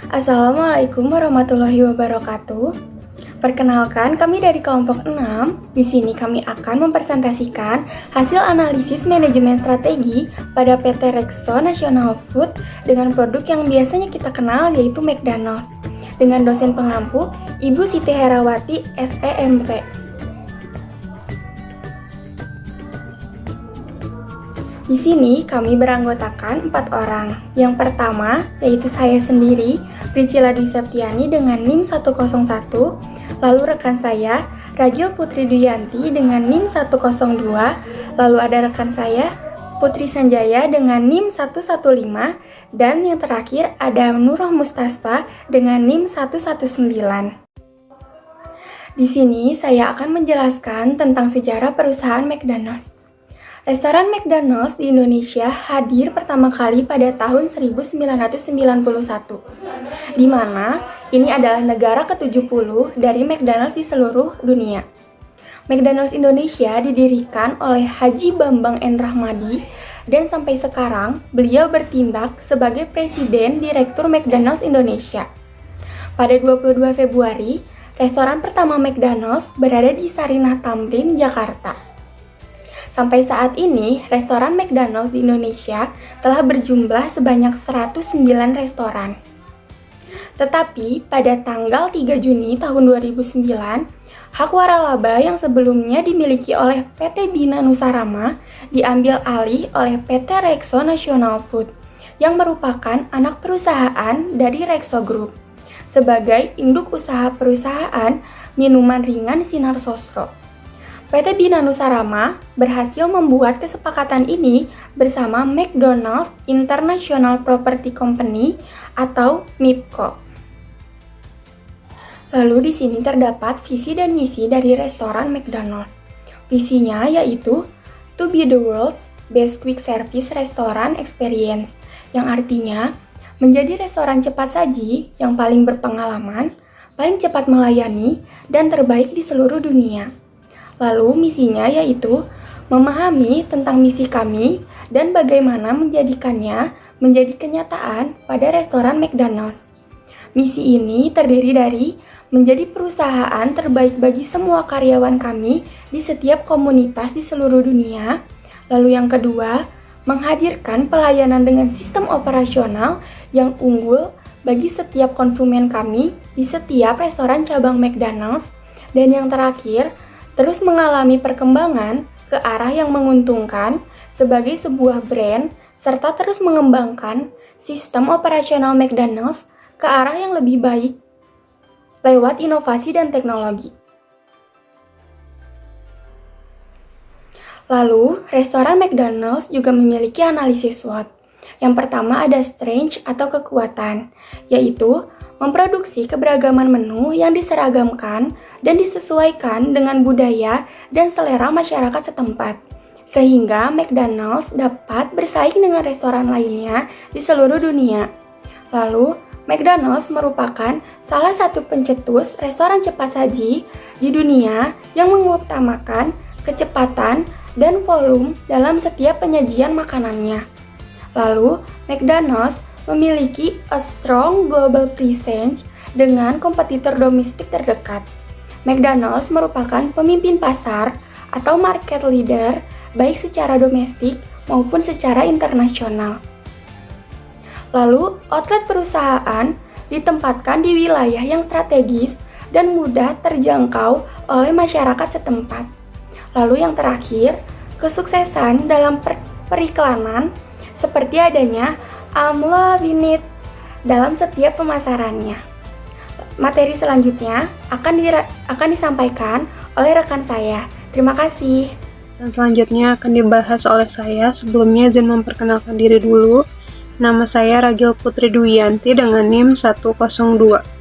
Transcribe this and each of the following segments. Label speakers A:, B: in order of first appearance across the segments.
A: Assalamualaikum warahmatullahi wabarakatuh. Perkenalkan, kami dari kelompok 6. Di sini kami akan mempresentasikan hasil analisis manajemen strategi pada PT Rexo National Food dengan produk yang biasanya kita kenal yaitu McDonald's. Dengan dosen pengampu, Ibu Siti Herawati, SEMP. Di sini kami beranggotakan 4 orang. Yang pertama yaitu saya sendiri, Priscilla Dwi Septiani dengan NIM 101, lalu rekan saya, Ragil Putri Duyanti dengan NIM 102, lalu ada rekan saya, Putri Sanjaya dengan NIM 115, dan yang terakhir ada Nurah Mustasfa dengan NIM 119. Di sini saya akan menjelaskan tentang sejarah perusahaan McDonald's. Restoran McDonald's di Indonesia hadir pertama kali pada tahun 1991, di mana ini adalah negara ke-70 dari McDonald's di seluruh dunia. McDonald's Indonesia didirikan oleh Haji Bambang N. Rahmadi dan sampai sekarang beliau bertindak sebagai Presiden Direktur McDonald's Indonesia. Pada 22 Februari, restoran pertama McDonald's berada di Sarinah Tamrin, Jakarta. Sampai saat ini, restoran McDonald's di Indonesia telah berjumlah sebanyak 109 restoran. Tetapi pada tanggal 3 Juni tahun 2009, hak waralaba yang sebelumnya dimiliki oleh PT Bina Nusarama diambil alih oleh PT Rexo National Food yang merupakan anak perusahaan dari Rexo Group sebagai induk usaha perusahaan minuman ringan Sinar Sosro. PT Bina Nusarama berhasil membuat kesepakatan ini bersama McDonald's International Property Company atau MIPCO. Lalu di sini terdapat visi dan misi dari restoran McDonald's. Visinya yaitu to be the world's best quick service restaurant experience, yang artinya menjadi restoran cepat saji yang paling berpengalaman, paling cepat melayani, dan terbaik di seluruh dunia. Lalu misinya yaitu memahami tentang misi kami dan bagaimana menjadikannya menjadi kenyataan pada restoran McDonald's. Misi ini terdiri dari menjadi perusahaan terbaik bagi semua karyawan kami di setiap komunitas di seluruh dunia. Lalu yang kedua, menghadirkan pelayanan dengan sistem operasional yang unggul bagi setiap konsumen kami di setiap restoran cabang McDonald's. Dan yang terakhir, terus mengalami perkembangan ke arah yang menguntungkan sebagai sebuah brand, serta terus mengembangkan sistem operasional McDonald's ke arah yang lebih baik lewat inovasi dan teknologi. Lalu, restoran McDonald's juga memiliki analisis SWOT. Yang pertama ada strength atau kekuatan, yaitu memproduksi keberagaman menu yang diseragamkan dan disesuaikan dengan budaya dan selera masyarakat setempat, sehingga McDonald's dapat bersaing dengan restoran lainnya di seluruh dunia. Lalu, McDonald's merupakan salah satu pencetus restoran cepat saji di dunia yang mengutamakan kecepatan dan volume dalam setiap penyajian makanannya. Lalu, McDonald's memiliki a strong global presence dengan kompetitor domestik terdekat. McDonald's merupakan pemimpin pasar atau market leader baik secara domestik maupun secara internasional. Lalu, outlet perusahaan ditempatkan di wilayah yang strategis dan mudah terjangkau oleh masyarakat setempat. Lalu yang terakhir, kesuksesan dalam periklanan seperti adanya Amla Winit dalam setiap pemasarannya. Materi selanjutnya akan disampaikan oleh rekan saya. Terima kasih.
B: Dan selanjutnya akan dibahas oleh saya. Sebelumnya izin memperkenalkan diri dulu. Nama saya Ragil Putri Duyanti dengan NIM 102.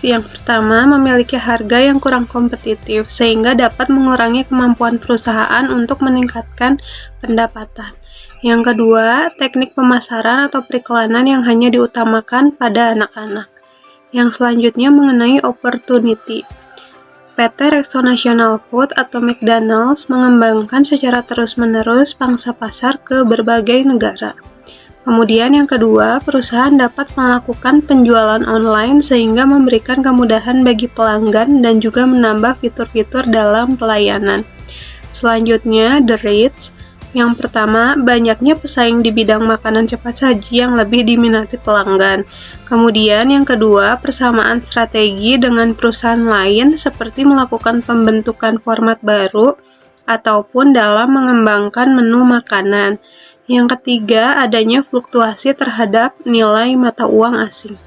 B: Yang pertama, memiliki harga yang kurang kompetitif sehingga dapat mengurangi kemampuan perusahaan untuk meningkatkan pendapatan. Yang kedua, teknik pemasaran atau periklanan yang hanya diutamakan pada anak-anak. Yang selanjutnya mengenai opportunity. PT Rexona National Food atau McDonald's mengembangkan secara terus-menerus pangsa pasar ke berbagai negara. Kemudian yang kedua, perusahaan dapat melakukan penjualan online sehingga memberikan kemudahan bagi pelanggan dan juga menambah fitur-fitur dalam pelayanan. Selanjutnya, The Ritz. Yang pertama, banyaknya pesaing di bidang makanan cepat saji yang lebih diminati pelanggan. Kemudian yang kedua, persamaan strategi dengan perusahaan lain seperti melakukan pembentukan format baru ataupun dalam mengembangkan menu makanan. Yang ketiga, adanya fluktuasi terhadap nilai mata uang asing.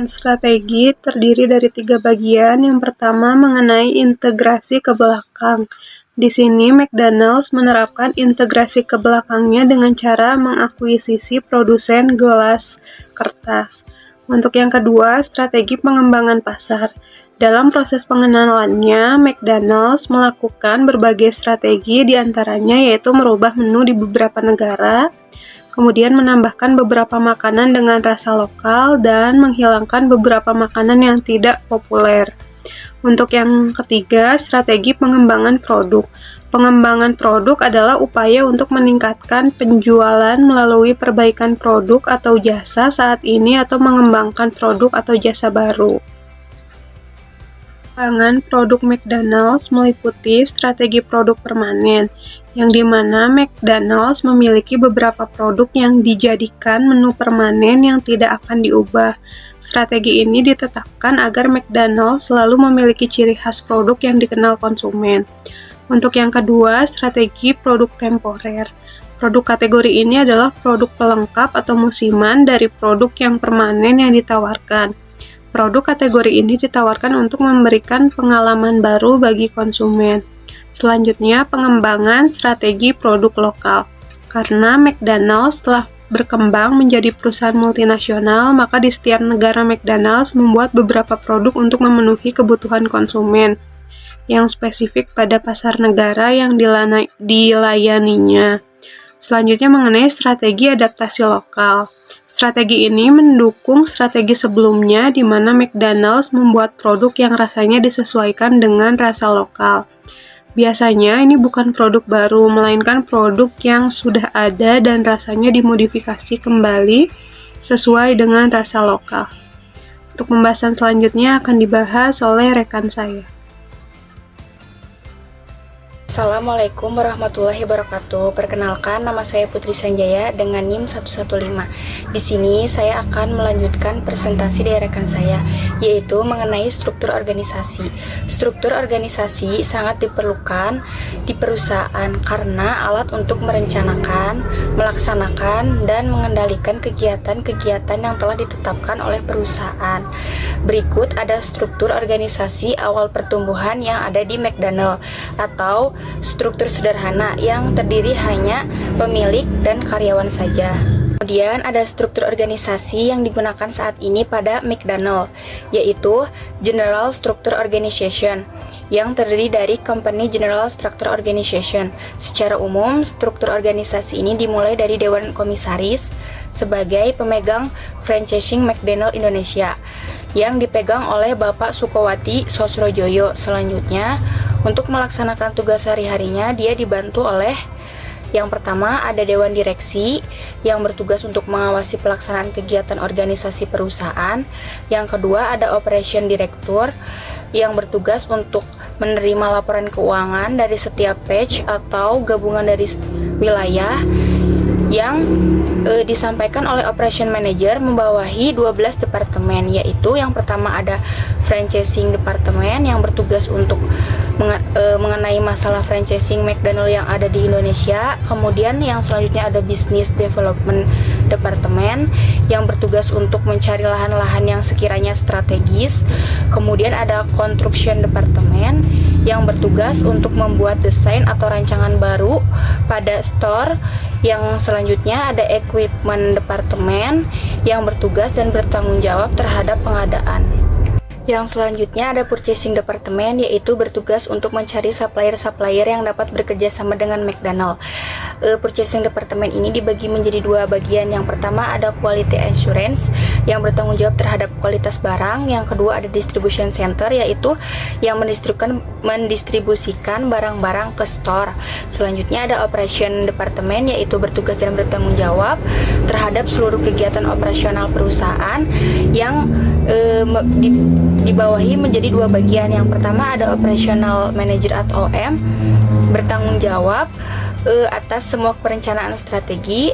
B: Strategi terdiri dari 3 bagian. Yang pertama, mengenai integrasi ke belakang. Di sini, McDonald's menerapkan integrasi ke belakangnya dengan cara mengakuisisi produsen gelas kertas. Untuk yang kedua, strategi pengembangan pasar. Dalam proses pengenalannya, McDonald's melakukan berbagai strategi, diantaranya yaitu merubah menu di beberapa negara, kemudian menambahkan beberapa makanan dengan rasa lokal, dan menghilangkan beberapa makanan yang tidak populer. Untuk yang ketiga, strategi pengembangan produk. Pengembangan produk adalah upaya untuk meningkatkan penjualan melalui perbaikan produk atau jasa saat ini atau mengembangkan produk atau jasa baru. Pengembangan produk McDonald's meliputi strategi produk permanen, yang dimana McDonald's memiliki beberapa produk yang dijadikan menu permanen yang tidak akan diubah. Strategi ini ditetapkan agar McDonald's selalu memiliki ciri khas produk yang dikenal konsumen. Untuk yang kedua, strategi produk temporer. Produk kategori ini adalah produk pelengkap atau musiman dari produk yang permanen yang ditawarkan. Produk kategori ini ditawarkan untuk memberikan pengalaman baru bagi konsumen. Selanjutnya, pengembangan strategi produk lokal. Karena McDonald's telah berkembang menjadi perusahaan multinasional, maka di setiap negara McDonald's membuat beberapa produk untuk memenuhi kebutuhan konsumen yang spesifik pada pasar negara yang dilayaninya. Selanjutnya mengenai strategi adaptasi lokal. Strategi ini mendukung strategi sebelumnya di mana McDonald's membuat produk yang rasanya disesuaikan dengan rasa lokal. Biasanya ini bukan produk baru, melainkan produk yang sudah ada dan rasanya dimodifikasi kembali sesuai dengan rasa lokal. Untuk pembahasan selanjutnya akan dibahas oleh rekan saya.
A: Assalamualaikum warahmatullahi wabarakatuh. Perkenalkan, nama saya Putri Sanjaya dengan NIM 115. Di sini saya akan melanjutkan presentasi dari rekan saya, yaitu mengenai struktur organisasi. Struktur organisasi sangat diperlukan di perusahaan karena alat untuk merencanakan, melaksanakan, dan mengendalikan kegiatan-kegiatan yang telah ditetapkan oleh perusahaan. Berikut ada struktur organisasi awal pertumbuhan yang ada di McDonald's atau struktur sederhana yang terdiri hanya pemilik dan karyawan saja. Kemudian ada struktur organisasi yang digunakan saat ini pada McDonald's, yaitu General Structure Organization, yang terdiri dari Company General Structure Organization. Secara umum, struktur organisasi ini dimulai dari Dewan Komisaris sebagai pemegang franchising McDonald's Indonesia, yang dipegang oleh Bapak Sukowati Sosrojoyo. Selanjutnya, untuk melaksanakan tugas sehari-harinya, dia dibantu oleh yang pertama ada Dewan Direksi yang bertugas untuk mengawasi pelaksanaan kegiatan organisasi perusahaan. Yang kedua ada Operation Director yang bertugas untuk menerima laporan keuangan dari setiap batch atau gabungan dari wilayah yang disampaikan oleh Operation Manager membawahi 12 departemen, yaitu yang pertama ada Franchising Department yang bertugas untuk mengenai masalah franchising McDonald's yang ada di Indonesia. Kemudian yang selanjutnya ada Business Development Department yang bertugas untuk mencari lahan-lahan yang sekiranya strategis. Kemudian ada Construction Department yang bertugas untuk membuat desain atau rancangan baru pada store. Yang selanjutnya ada Equipment Department yang bertugas dan bertanggung jawab terhadap pengadaan. Yang selanjutnya ada Purchasing Department, yaitu bertugas untuk mencari supplier-supplier yang dapat bekerja sama dengan McDonald's. Purchasing Department ini dibagi menjadi dua bagian. Yang pertama ada Quality Assurance yang bertanggung jawab terhadap kualitas barang. Yang kedua ada distribution center, yaitu yang mendistribusikan barang-barang ke store. Selanjutnya ada operation department, yaitu bertugas dan bertanggung jawab terhadap seluruh kegiatan operasional perusahaan yang dibawahi menjadi dua bagian. Yang pertama ada operational manager atau OM, bertanggung jawab atas semua perencanaan strategi.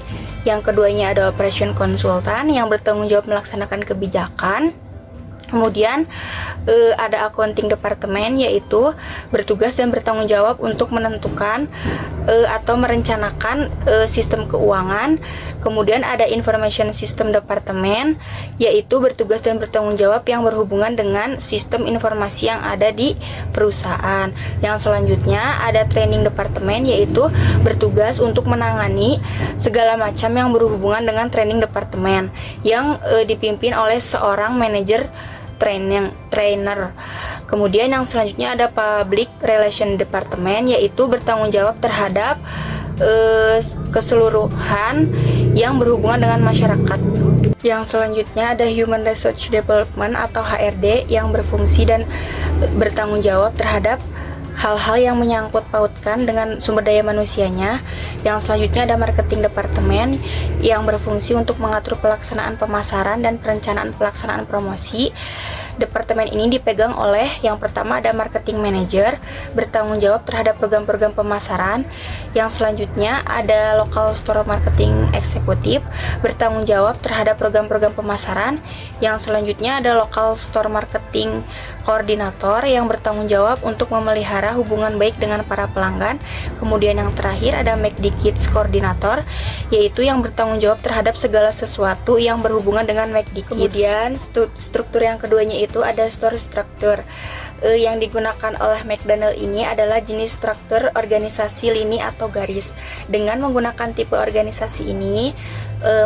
A: Yang keduanya ada operation consultant yang bertanggung jawab melaksanakan kebijakan. Kemudian ada accounting department, yaitu bertugas dan bertanggung jawab untuk menentukan atau merencanakan sistem keuangan. Kemudian ada information system department, yaitu bertugas dan bertanggung jawab yang berhubungan dengan sistem informasi yang ada di perusahaan. Yang selanjutnya ada training department, yaitu bertugas untuk menangani segala macam yang berhubungan dengan training department yang dipimpin oleh seorang manajer trainer. Kemudian yang selanjutnya ada public relation department, yaitu bertanggung jawab terhadap keseluruhan yang berhubungan dengan masyarakat. Yang selanjutnya ada human resource development atau HRD yang berfungsi dan bertanggung jawab terhadap hal-hal yang menyangkut pautkan dengan sumber daya manusianya. Yang selanjutnya ada marketing department yang berfungsi untuk mengatur pelaksanaan pemasaran dan perencanaan pelaksanaan promosi. Departemen ini dipegang oleh yang pertama ada marketing manager, bertanggung jawab terhadap program-program pemasaran. Yang selanjutnya ada local store marketing executive, bertanggung jawab terhadap program-program pemasaran. Yang selanjutnya ada local store marketing koordinator yang bertanggung jawab untuk memelihara hubungan baik dengan para pelanggan. Kemudian yang terakhir ada McD Kids koordinator, yaitu yang bertanggung jawab terhadap segala sesuatu yang berhubungan dengan McD Kids. Kemudian struktur yang keduanya itu ada store structure. Yang digunakan oleh McDonald ini adalah jenis struktur organisasi lini atau garis. Dengan menggunakan tipe organisasi ini,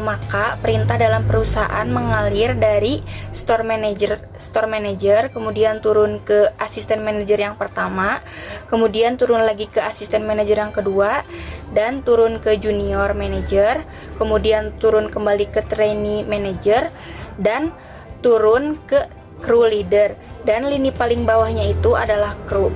A: maka perintah dalam perusahaan mengalir dari store manager, kemudian turun ke asisten manager yang pertama, kemudian turun lagi ke asisten manager yang kedua, dan turun ke junior manager, kemudian turun kembali ke trainee manager, dan turun ke crew leader, dan lini paling bawahnya itu adalah crew.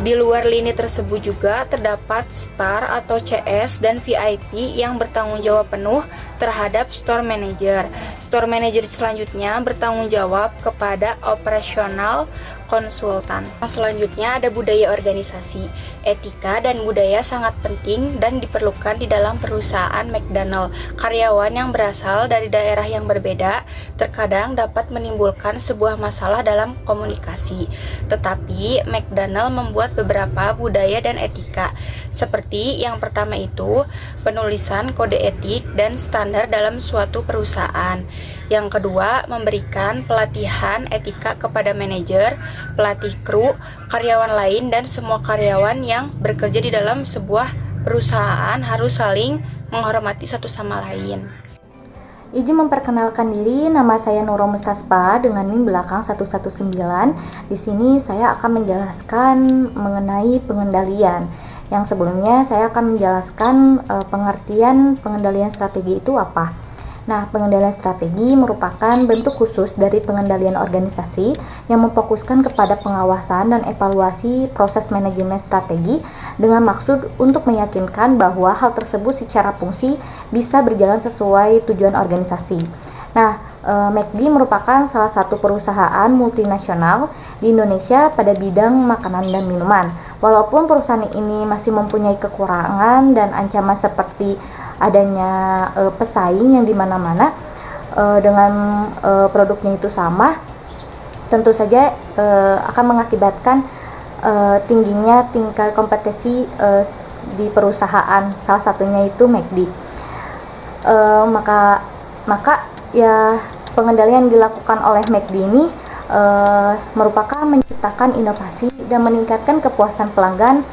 A: Di luar lini tersebut juga terdapat star atau CS dan VIP yang bertanggung jawab penuh terhadap store manager. Store manager selanjutnya bertanggung jawab kepada operasional konsultan. Selanjutnya ada budaya organisasi. Etika dan budaya sangat penting dan diperlukan di dalam perusahaan McDonald. Karyawan yang berasal dari daerah yang berbeda terkadang dapat menimbulkan sebuah masalah dalam komunikasi. Tetapi McDonald membuat beberapa budaya dan etika. Seperti yang pertama itu penulisan kode etik dan standar dalam suatu perusahaan. Yang kedua, memberikan pelatihan etika kepada manajer, pelatih kru, karyawan lain, dan semua karyawan yang bekerja di dalam sebuah perusahaan harus saling menghormati satu sama lain.
C: Izin memperkenalkan diri, nama saya Nurul Mustaspa dengan NIM belakang 119. Di sini saya akan menjelaskan mengenai pengendalian. Yang sebelumnya saya akan menjelaskan pengertian pengendalian strategi itu apa. Nah, pengendalian strategi merupakan bentuk khusus dari pengendalian organisasi yang memfokuskan kepada pengawasan dan evaluasi proses manajemen strategi dengan maksud untuk meyakinkan bahwa hal tersebut secara fungsi bisa berjalan sesuai tujuan organisasi. Nah, McD merupakan salah satu perusahaan multinasional di Indonesia pada bidang makanan dan minuman. Walaupun perusahaan ini masih mempunyai kekurangan dan ancaman seperti adanya pesaing yang dimana-mana dengan produknya itu sama, tentu saja akan mengakibatkan tingginya tingkat kompetisi di perusahaan, salah satunya itu McD. Maka ya pengendalian yang dilakukan oleh McD ini merupakan menciptakan inovasi dan meningkatkan kepuasan pelanggan.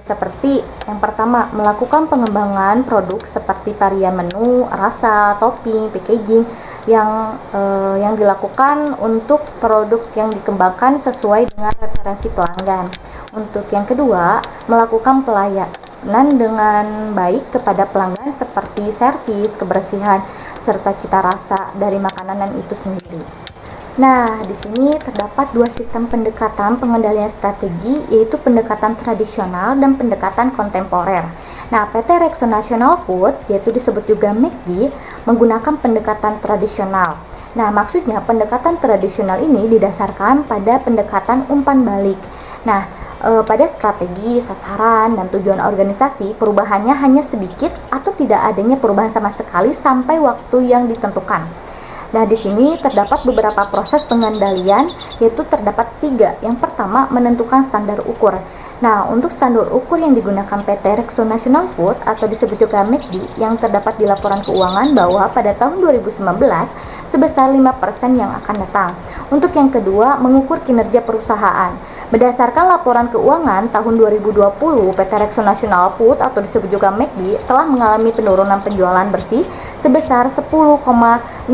C: Seperti yang pertama, melakukan pengembangan produk seperti varian menu, rasa, topping, packaging yang dilakukan untuk produk yang dikembangkan sesuai dengan referensi pelanggan. Untuk yang kedua, melakukan pelayanan dengan baik kepada pelanggan seperti servis, kebersihan, serta cita rasa dari makanan itu sendiri. Nah, di sini terdapat dua sistem pendekatan pengendalian strategi, yaitu pendekatan tradisional dan pendekatan kontemporer. Nah, PT Rexona National Food, yaitu disebut juga McD, menggunakan pendekatan tradisional. Nah, maksudnya pendekatan tradisional ini didasarkan pada pendekatan umpan balik. Nah, pada strategi, sasaran, dan tujuan organisasi, perubahannya hanya sedikit atau tidak adanya perubahan sama sekali sampai waktu yang ditentukan. Nah, di sini terdapat beberapa proses pengendalian, yaitu terdapat 3. Yang pertama, menentukan standar ukur. Nah, untuk standar ukur yang digunakan PT Rexona National Food atau disebut juga McD yang terdapat di laporan keuangan bahwa pada tahun 2019 sebesar 5% yang akan datang. Untuk yang kedua, mengukur kinerja perusahaan. Berdasarkan laporan keuangan tahun 2020, PT Rexona National Food atau disebut juga McD telah mengalami penurunan penjualan bersih sebesar 10,09%,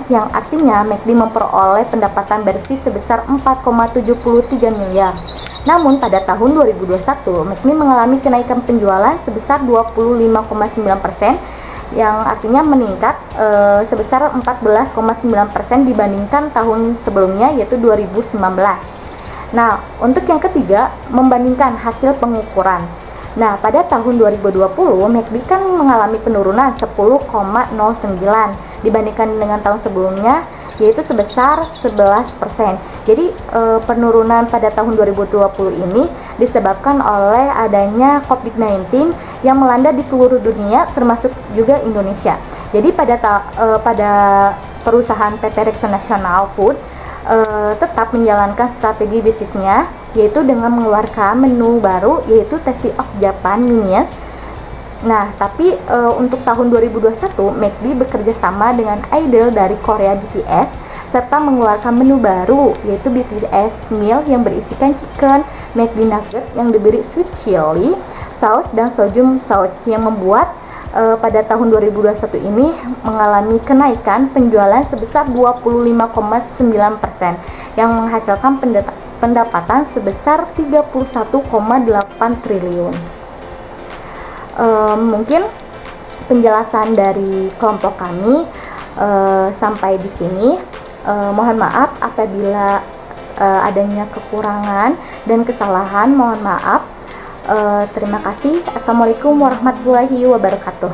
C: yang artinya McD memperoleh pendapatan bersih sebesar 4,73 miliar. Namun pada tahun 2021, McD mengalami kenaikan penjualan sebesar 25,9%, yang artinya meningkat sebesar 14,9% dibandingkan tahun sebelumnya, yaitu 2019. Nah, untuk yang ketiga, membandingkan hasil pengukuran. Nah, pada tahun 2020, McD kan mengalami penurunan 10,09 dibandingkan dengan tahun sebelumnya, yaitu sebesar 11%. Jadi, penurunan pada tahun 2020 ini disebabkan oleh adanya COVID-19 yang melanda di seluruh dunia, termasuk juga Indonesia. Jadi, pada perusahaan PT Rexona National Food tetap menjalankan strategi bisnisnya, yaitu dengan mengeluarkan menu baru, yaitu Tasty of Japan Minis. Nah, tapi untuk tahun 2021, McD bekerja sama dengan idol dari Korea BTS, serta mengeluarkan menu baru, yaitu BTS Meal yang berisikan chicken McD Nugget yang diberi sweet chili, saus, dan sojum sauce, yang membuat pada tahun 2021 ini mengalami kenaikan penjualan sebesar 25,9%, yang menghasilkan pendapatan sebesar 31,8 triliun. Mungkin penjelasan dari kelompok kami sampai di sini. Mohon maaf apabila adanya kekurangan dan kesalahan, mohon maaf. Terima kasih. Assalamualaikum warahmatullahi wabarakatuh.